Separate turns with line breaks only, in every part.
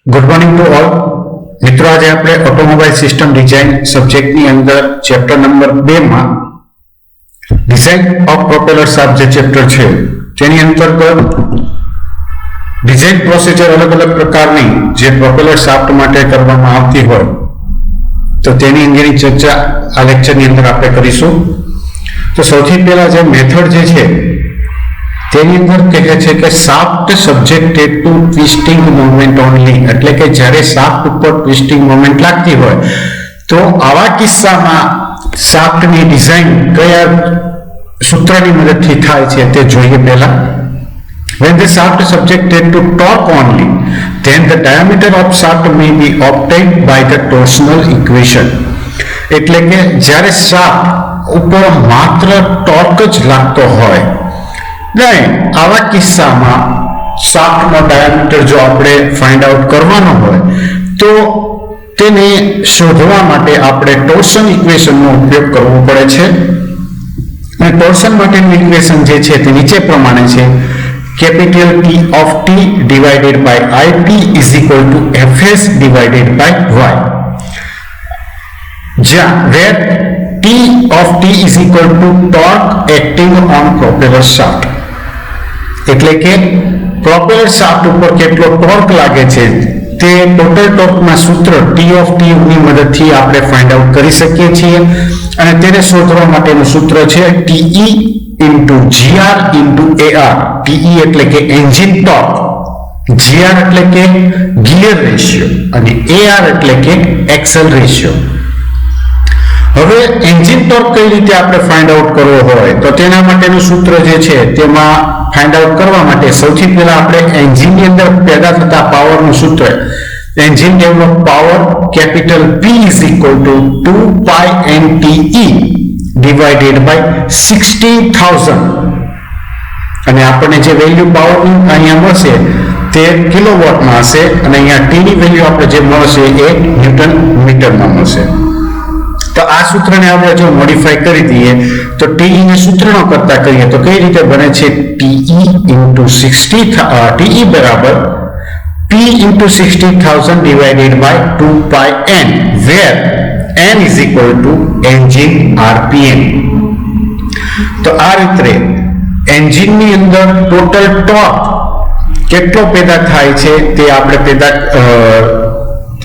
Good morning to all મિત્રો. આજે આપણે ઓટોમોબાઈલ સિસ્ટમ ડિઝાઇન સબ્જેક્ટની અંદર ચેપ્ટર નંબર 2 માં ડિઝાઇન ઓફ પ્રોપેલર શાફ્ટ જે ચેપ્ટર છે તેની અંતર્ગત ડિઝાઇન પ્રોસિજર અલગ અલગ પ્રકારની જે પ્રોપેલર શાફ્ટ માટે કરવામાં આવતી હોય તો તેની અંગેની ચર્ચા આ લેક્ચરની અંદર આપણે કરીશું. તો સૌથી પહેલા જે મેથડ જે છે તેની અંદર કહે છે કે shaft subjected to twisting moment only, એટલે કે જ્યારે શાફ્ટ ઉપર ટ્વિસ્ટિંગ મોમેન્ટ લાગતી હોય તો આવા કિસ્સામાં શાફ્ટની ડિઝાઇન કયા સૂત્રની મદદથી થાય છે તે જોઈએ. પહેલા, when the shaft is subjected to torque only, then the diameter of shaft may be obtained by the torsional equation. એટલે કે જ્યારે શાફ્ટ ઉપર માત્ર ટોર્ક જ લાગતો હોય નહીં, આવા કિસ્સામાં શાફ્ટનો ડાયામીટર જો આપણે ફાઇન્ડ આઉટ કરવાનો હોય તો તેને શોધવા માટે આપણે ટોર્શન ઇક્વેશનનો ઉપયોગ કરવો પડે છે. અને ટોર્શન માટેનું ઇક્વેશન જે છે તે નીચે પ્રમાણે છે: capital T of T divided by IP is equal to Fs divided by Y, જ્યાં where T of T is equal to torque acting on propeller shaft. એટલે કે પ્રોપેલર શાફ્ટ ઉપર કેટલો ટોર્ક લાગે છે તે ટોટલ ટોર્કના સૂત્ર T of T ની મદદથી આપણે ફાઇન્ડ આઉટ કરી શકીએ છીએ. અને તેને શોધવા માટેનું સૂત્ર છે TE into GR into AR. TE એટલે કે એન્જિન ટોર્ક, GR એટલે કે ગિયર રેશિયો અને AR એટલે કે એક્સલ રેશિયો. હવે એન્જિન ટોર્ક કઈ રીતે આપણે ફાઇન્ડ આઉટ કરવો હોય તો તેના માટેનું સૂત્ર જે છે તેમાં ફાઇન્ડ આઉટ કરવા માટે સૌથી પહેલા આપણે એન્જિનની અંદર પેદા થતા પાવરનું સૂત્ર, engine develop power capital P is equal to 2 pi NTE divided by 16,000, અને આપણને જે વેલ્યુ પાવરની અહીંયા મળશે તે કિલોવોટમાં હશે અને અહીંયા T ની વેલ્યુ આપણે જે મળશે એ ન્યૂટન મીટરમાં મળશે. તો આ સૂત્રને આપણે જો મોડિફાઈ કરી દઈએ તો TE ને સૂત્રનો કરતા કરીએ તો કઈ રીતે બને છે: TE into 60 TE બરાબર P into 60,000 divided by 2 pi N, where N is equal to engine RPM. તો આ રીતે એન્જિનની અંદર ટોટલ ટોર્ક કેટલો પેદા થાય છે તે આપણે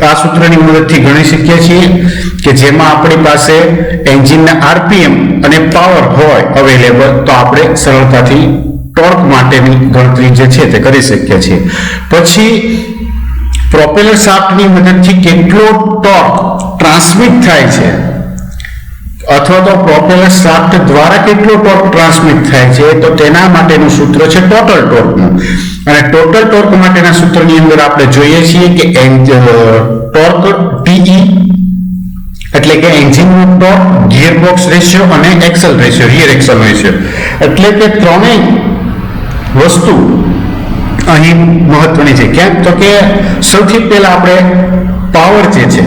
આ સૂત્રની મદદથી ગણી શકીએ છીએ કે જેમાં આપણી પાસે એન્જિનના આરપીએમ અને પાવર હોય અવેલેબલ તો આપણે સરળતાથી ટોર્ક માટેની ગણતરી જે છે તે કરી શકીએ છીએ. પછી પ્રોપેલર શાફ્ટની મદદથી કેટલો ટોર્ક ટ્રાન્સમિટ થાય છે અથવા તો પ્રોપેલર શાફ્ટ દ્વારા કેટલો ટોર્ક ટ્રાન્સમિટ થાય છે તો તેના માટેનું સૂત્ર છે ટોટલ ટોર્કનું. અને ટોટલ ટોર્ક માટેના સૂત્રની અંદર આપણે જોઈએ છીએ કે ટોર્ક TE એટલે કે એન્જિનનો ટોર્ક, ગિયરબોક્સ રેશિયો અને Excel ratio, rear Excel ratio, એટલે કે ત્રણેય વસ્તુ અહીં મહત્વની છે. કેમ તો કે સૌથી પહેલા આપણે પાવર જે છે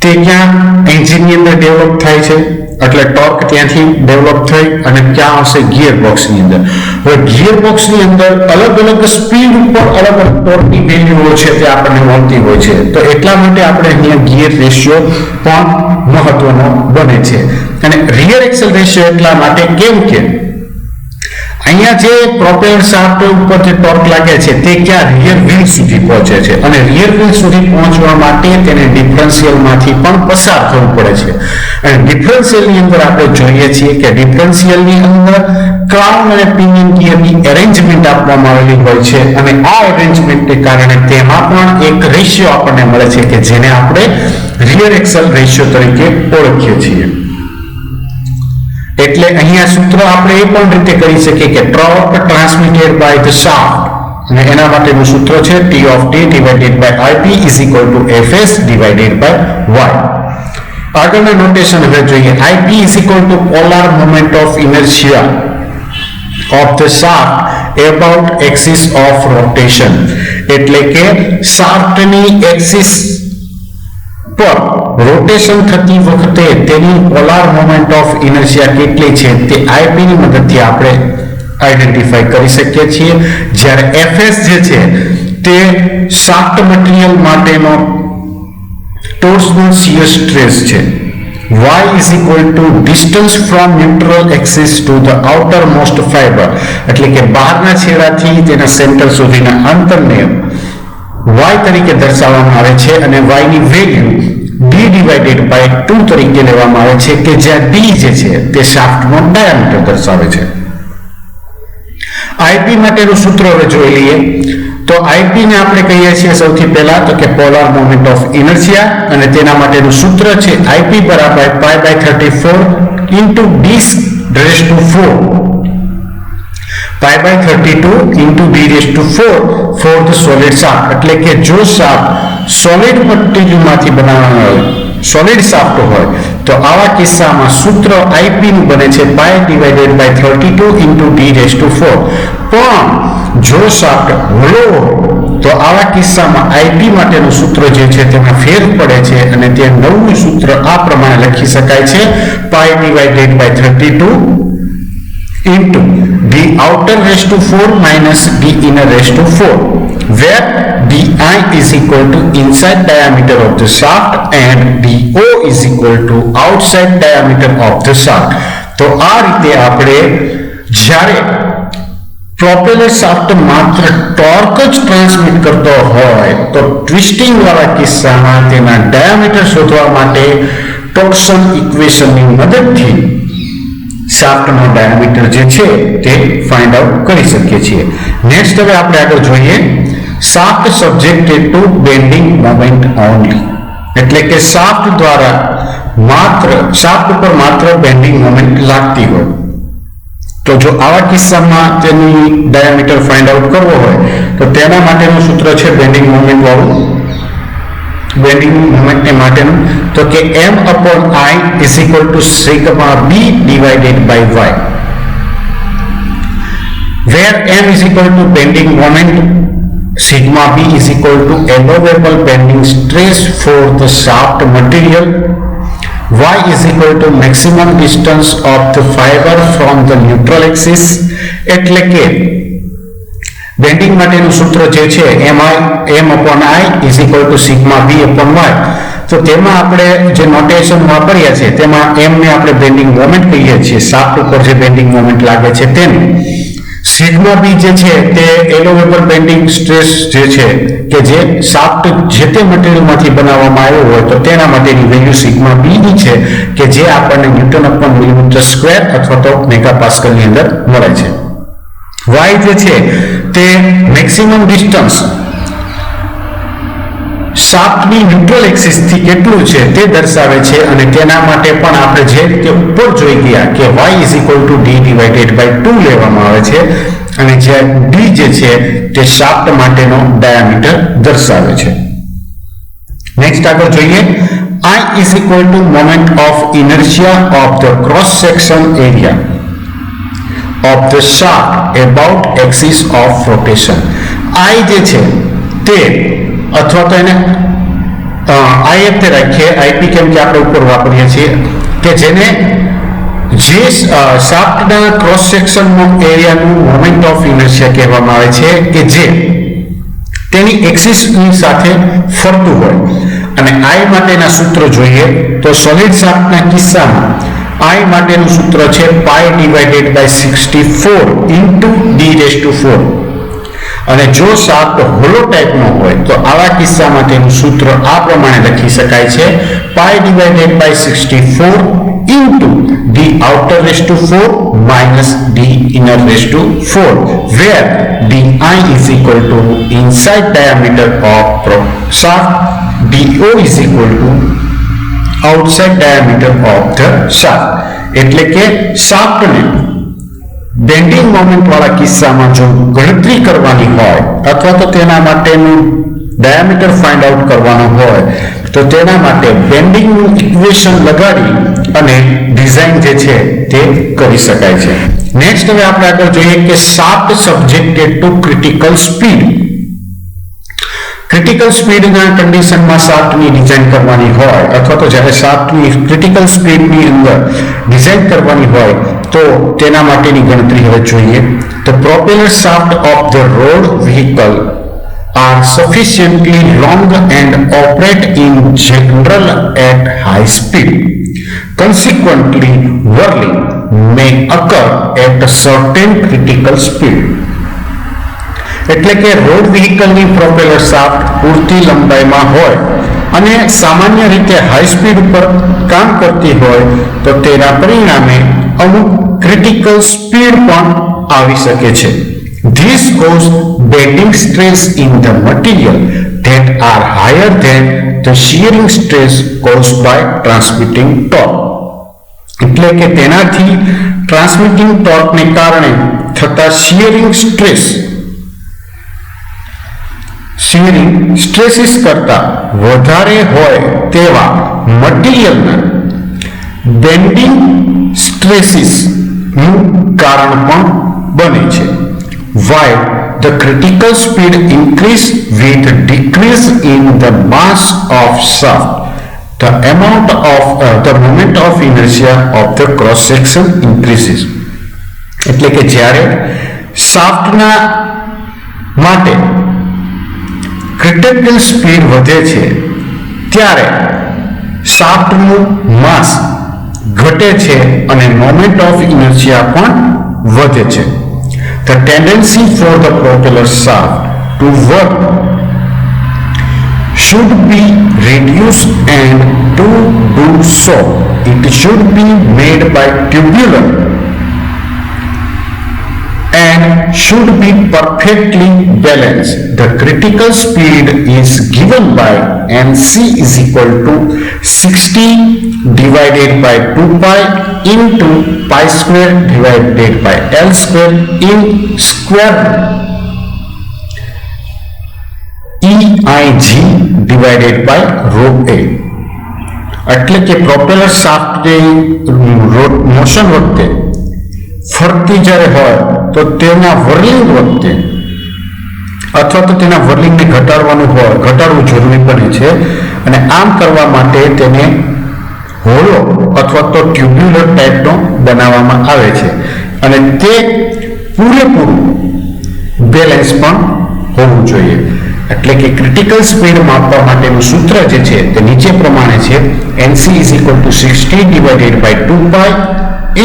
તે ક્યાં એન્જિનની અંદર ડેવલપ થાય છે એટલે ટોર્ક ત્યાંથી ડેવલપ થઈ અને ક્યાં આવશે ગિયરબોક્સની અંદર. હવે ગિયરબોક્સની અંદર અલગ અલગ સ્પીડ ઉપર અલગ અલગ ટોર્કની વેલ્યુઓ છે તે આપણને મળતી હોય છે. તો એટલા માટે આપણે અહીંયા ગિયર રેશિયો પણ મહત્વનો બને છે. અને રિયર એક્સલ રેશિયો એટલા માટે કેમ કે અહીંયા જે પ્રોપેલર શાફ્ટ ઉપર જે ટોર્ક લાગે છે તે ક્યાં રિયર વ્હીલ સુધી પહોંચે છે અને રિયર વ્હીલ સુધી પહોંચવા માટે તેને ડિફરન્શિયલમાંથી પણ પસાર થવું પડે છે. અને ડિફરન્શિયલની અંદર આપણે જોઈએ છીએ કે ડિફરન્શિયલની અંદર ક્રાઉન અને પિનિયન ગિયરની એરેન્જમેન્ટ આપવામાં આવેલી હોય છે અને આ એરેન્જમેન્ટને કારણે તેમાં પણ એક રેશિયો આપણને મળે છે કે જેને આપણે રિયર એક્સલ રેશિયો તરીકે ઓળખીએ છીએ. એટલે અહીંયા સૂત્ર આપણે એ પણ રીતે કરી શકીએ કે torque transmitted by the shaft, અને એના માટેનું સૂત્ર છે T of T divided by IP is equal to Fs divided by Y. આગળના નોટેશન હવે જોઈએ. IP is equal to polar moment of inertia of the shaft about axis of rotation. એટલે કે શાફ્ટની એક્સિસ પર રોટેશન થતી વખતે તેની polar moment of inertia કેટલી છે તે IP ની મદદથી આપણે આઈડેન્ટિફાઈ કરી શકીએ છીએ. જ્યારે Fs જે છે તે શાફ્ટ મટીરીયલ માટેનો ટોર્સનલ શિયર સ્ટ્રેસ છે. y is equal to distance from neutral axis to the outermost fiber, એટલે કે બહારના છેડાથી તેના સેન્ટર સુધીના અંતરને y તરીકે દર્શાવવામાં આવે છે અને y ની વેલ્યુ d ડિવાઇડેડ બાય 2 તરીકે લેવામાં આવે છે, કે જ્યાં d જે છે તે શાફ્ટનો ડાયામીટર દર્શાવે છે. ip માટેનું સૂત્ર હવે જોઈ લઈએ. તો ip ને આપણે કહીએ છીએ સૌથી પહેલા તો કે પોલાર મોમેન્ટ ઓફ ઇનર્શિયા, અને તેના માટેનું સૂત્ર છે ip બરાબર π/34 into d raised to 4 π/32 into d raised to 4 for the solid shaft. એટલે કે જો શાફ્ટ સોલિડ મટીરીયલમાંથી બનાવવાનો હોય, સોલિડ શાફ્ટ હોય, તો આવા કિસ્સામાં સૂત્ર ip નું બને છે π/32 into d raised to 4. પણ જો શાફ્ટ હોલો તો આવા કિસ્સામાં ip માટેનું સૂત્ર જે છે તેમાં ફેર પડે છે અને તે નવું સૂત્ર આ પ્રમાણે લખી શકાય છે π/32 into d outer raised to 4 minus d inner raised to 4, where di is equal to inside diameter of the shaft and do is equal to outside diameter of the shaft. તો આ રીતે આપણે જ્યારે પ્રોપેલર શાફ્ટ માત્ર torque જ transmit કરતો હોય તો ટ્વિસ્ટિંગ વાળા કિસ્સામાં તેના ડાયામીટર શોધવા માટે ટોર્ક્શન ઇક્વેશનની મદદથી શાફ્ટનો ડાયામીટર જે છે તે ફાઇન્ડ આઉટ કરી શકીએ છીએ. નેક્સ્ટ હવે આપણે આગળ જોઈએ shaft subjected to bending moment only, એટલે કે શાફ્ટ દ્વારા શાફ્ટ ઉપર માત્ર બેન્ડિંગ મોમેન્ટ લાગતી હોય. તો જો આવા કિસ્સામાં તેની ડાયામીટર ફાઇન્ડ આઉટ કરવો હોય તો તેના માટેનું સૂત્ર છે બેન્ડિંગ મોમેન્ટ વાળું, બેન્ડિંગ મોમેન્ટ માટેનું તો કે m/i is equal to sigma b divided by y, where m is equal to bending moment, sigma b is equal to allowable bending stress for the shaft material, y is equal to maximum distance of the fiber from the neutral axis. એટલે કે bending માટેનું સૂત્ર જે છે m/i is equal to sigma b upon y. તો તેમાં આપણે જે નોટેશન વાપર્યા છે તેમાં m ને આપણે બેન્ડિંગ મોમેન્ટ કહીએ છીએ, શાફ્ટ ઉપર જે બેન્ડિંગ મોમેન્ટ લાગે છે તેને. સિગ્મા બી જે છે તે એલોવેબલ બેન્ડિંગ સ્ટ્રેસ જે છે કે જે શાફ્ટ જે તે મટીરીયલમાંથી બનાવવામાં આવ્યો હોય તો તેના માટેની વેલ્યુ સિગ્મા બી ની છે, કે જે આપણને ન્યૂટન અપોન મિલીમીટર સ્ક્વેર અથવા તો મેગાપાસ્કલ ની અંદર મળે છે. y જે છે તે મેક્સિમમ ડિસ્ટન્સ શાફ્ટની ન્યુટ્રલ એક્સિસ થી કેટલું છે તે દર્શાવે છે, અને તેના માટે પણ આપણે જે રીતે ઉપર જોઈ ગયા કે y is equal to d divided by 2 લેવામાં આવે છે, અને જે d જે છે તે શાફ્ટ માટેનો ડાયામીટર દર્શાવે છે. નેક્સ્ટ આગળ જોઈએ I is equal to moment of inertia of the cross section area of the shaft about axis of rotation. I જે છે તે અથવા તો એને if તે રાખીએ, ip કેમ કે આપણે ઉપર વાપરીએ છીએ, કે જેને જે શાફ્ટના ક્રોસ સેક્શનનો એરિયાનું મોમેન્ટ ઓફ ઇનર્શિયા કહેવામાં આવે છે, કે જે તેની એક્સિસની સાથે ફરતું હોય. અને i માટેના સૂત્ર જોઈએ તો સોલિડ શાફ્ટના કિસ્સામાં i માટેનું સૂત્ર છે π/64 into d raised to 4, અને જો શાફ્ટ હોલો ટાઈપનો હોય તો આવા કિસ્સામાં તેનું સૂત્ર આ પ્રમાણે લખી શકાય છે π/64 into d outer raised to 4 minus d inner raised to 4, where di is equal to inside diameter of shaft, do is equal to outside diameter of the shaft. એટલે કે શાફ્ટને બેન્ડિંગ મોમેન્ટ વાળા કિસ્સામાં જો ગણતરી કરવાની હોય અથવા તો તેના માટેનું ડાયામીટર ફાઇન્ડ આઉટ કરવાનો હોય તો તેના માટે બેન્ડિંગનું ઇક્વેશન લગાડી અને ડિઝાઇન જે છે તે કરી શકાય છે. નેક્સ્ટ હવે આપણે આગળ જોઈએ કે shaft subjected to critical speed. Critical સ્પીડના કન્ડિશનમાં શાફ્ટની ડિઝાઇન કરવાની હોય અથવા તો જ્યારે શાફ્ટની ક્રિટિકલ સ્પીડની અંદર ડિઝાઇન કરવાની હોય તો તેના માટેની ગણતરી હવે જોઈએ. તો propeller shaft of the road vehicle are sufficiently long and operate in general at high speed. Consequently, whirling may occur at a certain critical speed. એટલે કે રોડ વ્હીકલની પ્રોપેલર શાફ્ટ પૂરતી લંબાઈમાં હોય અને સામાન્ય રીતે હાઈ સ્પીડ ઉપર કામ કરતી હોય તો તેના પરિણામે અમુક ક્રિટિકલ સ્પીડ પણ આવી શકે છે. This causes bending stress in the material that are higher than the shearing stress caused by transmitting torque. એટલે કે તેનાથી ટ્રાન્સમિટિંગ ટોર્કને કારણે થતા શિયરિંગ સ્ટ્રેસીસ કરતા વધારે હોય તેવા મટીરિયલના બેન્ડિંગ સ્ટ્રેસીસનું કારણ પણ બને છે. While the critical speed increase with decrease in the mass of shaft, the moment of inertia of the cross section increases. એટલે કે જ્યારે શાફ્ટના માટે ક્રિટિકલ સ્પીડ વધે છે ત્યારે શાફ્ટનું માસ ઘટે છે અને મોમેન્ટ ઓફ ઇનર્શિયા પણ વધે છે. The tendency for the propeller shaft to work should be reduced, and to do so, it should be made by tubular and should be perfectly balanced. The critical speed is given by NC is equal to 60 divided by 2 pi into pi square divided by L square in square EIG divided by rho A. એટલે કે propeller શાફ્ટની motion વખતે ફરતી જ્યારે હોય તો તેના whirling વખતે અથવા તો તેના વર્લિંગને ઘટાડવું જરૂરી બને છે અને આમ કરવા માટે તેને હોલો અથવા તો ટ્યુબ્યુલર ટાઈપનો બનાવવામાં આવે છે અને તે પૂરેપૂરું બેલેન્સ પણ હોવું જોઈએ. એટલે કે ક્રિટિકલ સ્પીડ માપવા માટેનું સૂત્ર જે છે તે નીચે પ્રમાણે છે. NC is equal to 60 divided by 2 pi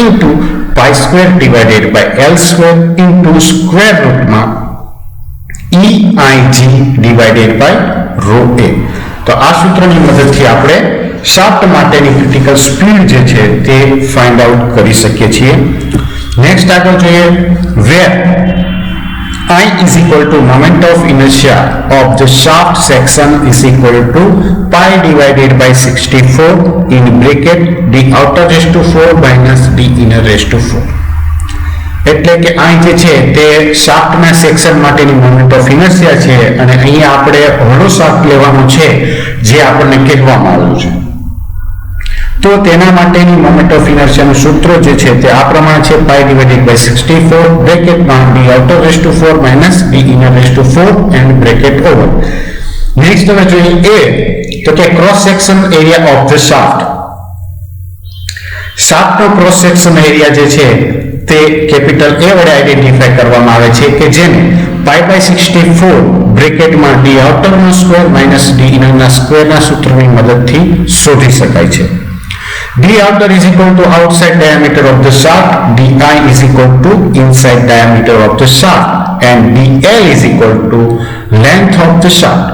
into pi square divided by L square into square root માં EIG divided by rho A. તો આ સૂત્રની મદદથી આપણે શાફ્ટ માટેની ક્રિટિકલ સ્પીડ જે છે તે ફાઇન્ડ આઉટ કરી શકીએ છીએ. નેક્સ્ટ આગળ જોઈએ. વેર I is equal to moment of inertia of the shaft section is equal to pi divided by 64 in bracket d outer raised to 4 minus d inner raised to 4. એટલે કે અહીં જે છે તે શાફ્ટના સેક્શન માટેની મોમેન્ટ ઓફ ઇનર્શિયા છે અને અહીંયા આપણે હોલો શાફ્ટ લેવાનું છે જે આપણને કહેવામાં આવ્યું છે. તો તેના માટેની મોમેન્ટ ઓફ ઇનર્શિયાનું સૂત્ર જે છે તે આ પ્રમાણે છે. પાઈ ડિવાઇડેડ બાય 64 બ્રેકેટમાં d outer raise to 4 minus d inner raise to 4 and bracket over. Next હવે જોઈએ એ તો કે cross section area of the shaft. શાફ્ટનો ક્રોસ સેક્શન એરિયા જે છે તે કેપિટલ A વડે આઈડેન્ટિફાઈ કરવામાં આવે છે કે જેને પાઈ બાય 64 બ્રેકેટમાં d આઉટરનો સ્ક્વેર માઇનસ d ઇનરના સ્ક્વેરના સૂત્રની મદદથી શોધી શકાય છે. d outer is equal to outside diameter of the shaft, di is equal to inside diameter of the shaft, and dl is equal to length of the shaft.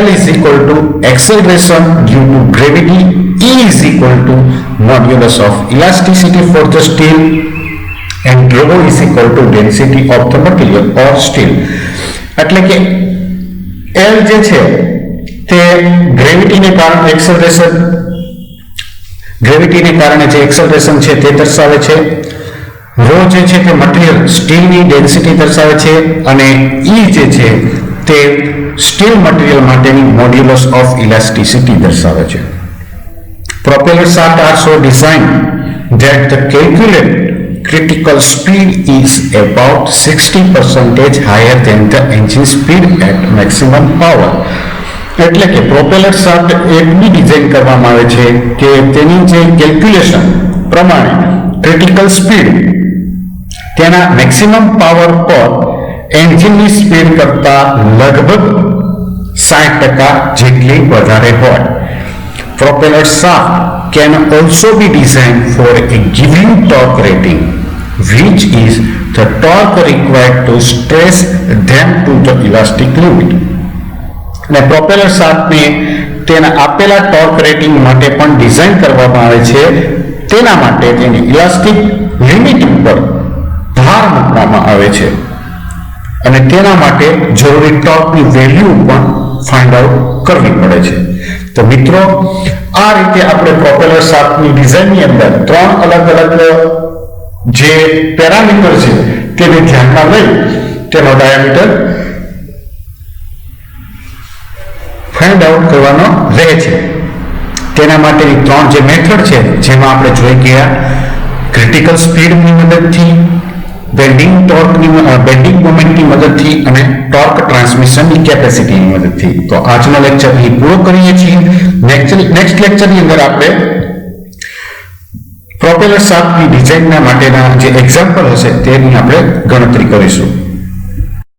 L is equal to acceleration due to gravity, E is equal to modulus of elasticity for the steel, and rho is equal to density of the material or steel. એટલે કે L જે છે તે ગ્રેવિટીને કારણે જે acceleration છે તે દર્શાવે છે. રો જે છે તે મટીરીયલ સ્ટીલની ડેન્સિટી દર્શાવે છે અને E જે છે તે સ્ટીલ મટીરીયલ માટેની મોડ્યુલસ ઓફ ઇલાસ્ટિસિટી દર્શાવે છે. Propeller shafts are so designed that the calculated critical speed is about 60% higher than the engine speed at maximum power. એટલે કે પ્રોપેલર શાફ્ટ એટલી ડિઝાઇન કરવામાં આવે છે કે તેની જે કેલ્ક્યુલેશન પ્રમાણે ક્રિટિકલ સ્પીડ તેના મેક્સિમમ પાવર પર એન્જિનની સ્પીડ કરતા લગભગ 60% જેટલી વધારે હોય. Propeller shaft can also be designed for a given torque rating, which is the torque required to stress them to the elastic limit. અને પ્રોપેલર શાફ્ટને તેના આપેલા ટોર્ક રેટિંગ માટે પણ ડિઝાઇન કરવામાં આવે છે. તેના માટે તેની ઇલાસ્ટિક લિમિટ ઉપર ભાર મૂકવામાં આવે છે અને તેના માટે જરૂરી ટોર્કની વેલ્યુ પણ ફાઇન્ડ આઉટ કરવી પડે છે. તો મિત્રો, આ રીતે આપણે પ્રોપેલર શાફ્ટની ડિઝાઇનની અંદર 3 અલગ અલગ જે પેરામીટર છે તેને ધ્યાનમાં લઈ તેનો ડાયામીટર ફાઇન્ડ આઉટ કરવાનો રહે છે. તેના માટેની 3 જે મેથડ છે જેમાં આપણે જોઈ ગયા ક્રિટિકલ સ્પીડની મદદથી, બેન્ડિંગ મોમેન્ટની મદદથી અને ટોર્ક ટ્રાન્સમિશનની કેપેસિટીની મદદથી. તો આજનો લેક્ચર અહીં પૂરો કરીએ છીએ. નેક્સ્ટ લેક્ચરની અંદર આપણે પ્રોપેલર શાફ્ટની ડિઝાઇનના માટેના જે એક્ઝામ્પલ હશે તેની આપણે ગણતરી કરીશું.